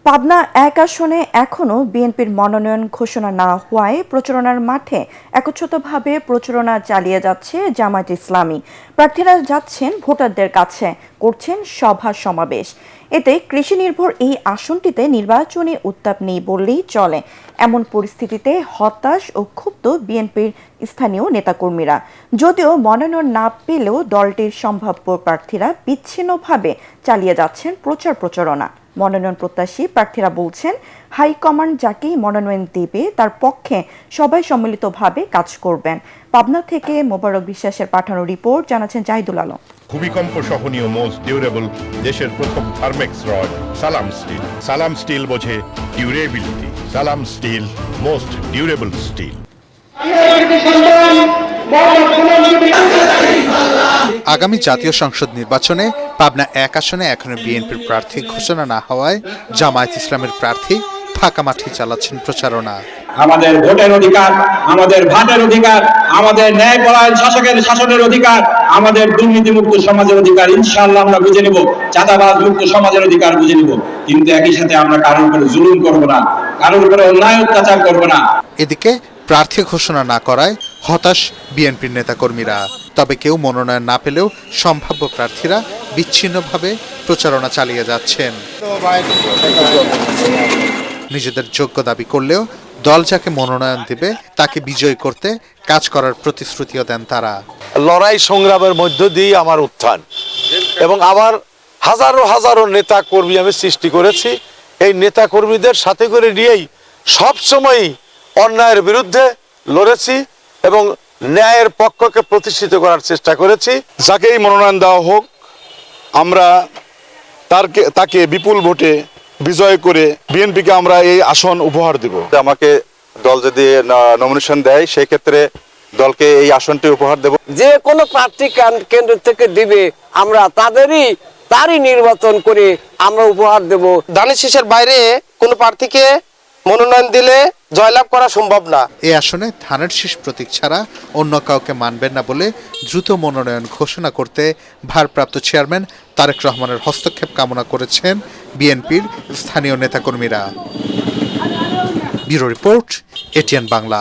পাবনা ১ আসনে এখনও বিএনপির মনোনয়ন ঘোষণা না হওয়ায় প্রচারণার মাঠে একত্রিতভাবে প্রচারণা চালিয়ে যাচ্ছে জামায়াত ইসলামী। প্রার্থীরা যাচ্ছেন ভোটারদের কাছে, করছেন সভা সমাবেশ। এতে কৃষি নির্ভর এই আসনটিতে নির্বাচনী উত্তাপ নেই বললেই চলে। এমন পরিস্থিতিতে হতাশ ও ক্ষুব্ধ বিএনপির স্থানীয় নেতাকর্মীরা। যদিও মনোনয়ন না পেলেও দলটির সম্ভাব্য প্রার্থীরা বিচ্ছিন্নভাবে চালিয়ে যাচ্ছেন প্রচারণা। মনোনয়ন প্রত্যাশী প্রার্থীরা বলছেন, হাইকমান্ড যাকেই মনোনয়ন দেবে তার পক্ষে সবাই সম্মিলিতভাবে কাজ করবেন। পাবনা থেকে মোবারক বিশ্বাসের পাঠানো রিপোর্ট জানাচ্ছেন জাহিদুল আলম। ভূমিকম্প সহনীয় মোস্ট ডিউরেবল দেশের প্রথম থার্মেক্স রড সালাম স্টিল। সালাম স্টিল বোঝে ডিউরেবিলিটি। সালাম স্টিল মোস্ট ডিউরেবল স্টিল। আগামী জাতীয় সংসদ নির্বাচনে পাবনা ১ আসনে এখনো বিএনপির প্রার্থী ঘোষণা না হওয়ায় জামায়াত ইসলামের প্রার্থী ফাঁকা মাঠে চালাচ্ছেন প্রচারণা। আমাদের ভোটের অধিকার, আমাদের ভাটের অধিকার, আমাদের ন্যায়পরায়ণ শাসকের শাসনের অধিকার, আমাদের দুর্নীতিমুক্ত সমাজের অধিকার ইনশাআল্লাহ আমরা বুঝে নেব, চাঁদাবাজ মুক্ত সমাজের অধিকার বুঝে নেব। কিন্তু একই সাথে আমরা কারোর উপরে জুলুম করব না, কারোর উপরে অন্যায় অত্যাচার করব না। এদিকে প্রার্থী ঘোষণা না করায় হতাশ বিএনপির নেতাকর্মীরা। তবে কেউ মনোনয়ন না পেলেও সম্ভাব্য প্রার্থীরা বিচ্ছিন্নভাবে প্রচারণা চালিয়ে যাচ্ছেন। নিজেদের যোগ্য দাবি করলেও দল যাকে মনোনয়ন দেবে তাকে বিজয়ী করতে কাজ করার প্রতিশ্রুতিও দেন তারা। লড়াই সংগ্রামের মধ্য দিয়ে আমার উত্থান এবং আবার হাজারো হাজারো নেতা কর্মী আমি সৃষ্টি করেছি। এই নেতা কর্মীদের সাথে করে নিয়েই সবসময়ই অন্যায়ের বিরুদ্ধে লড়েছি এবং ন্যায়ের পক্ষকে প্রতিষ্ঠিত করার চেষ্টা করেছি। যাকেই মনোনয়ন দেওয়া হোক, আমরা তাকে বিপুল ভোটে বিজয় করে বিএনপিকে আমরা এই আসন উপহার দেব। আমাকে দল যদি নমিনেশন দেয় সেই ক্ষেত্রে দলকে এই আসনটি উপহার দেব। যে কোনো প্রার্থী কেন্দ্র থেকে দিবে আমরা তারই নির্বাচন করে আমরা উপহার দেব। ধানের শীষের বাইরে কোনো প্রার্থীকে মনোনয়ন দিলে জয়লাভ করা সম্ভব না। এই আসনে ধানের শীষ প্রতীক ছাড়া অন্য কাউকে মানবেন না বলে দ্রুত মনোনয়ন ঘোষণা করতে ভারপ্রাপ্ত চেয়ারম্যান তারেক রহমানের হস্তক্ষেপ কামনা করেছেন বিএনপির স্থানীয় নেতাকর্মীরা। Bureau report, ATN Bangla.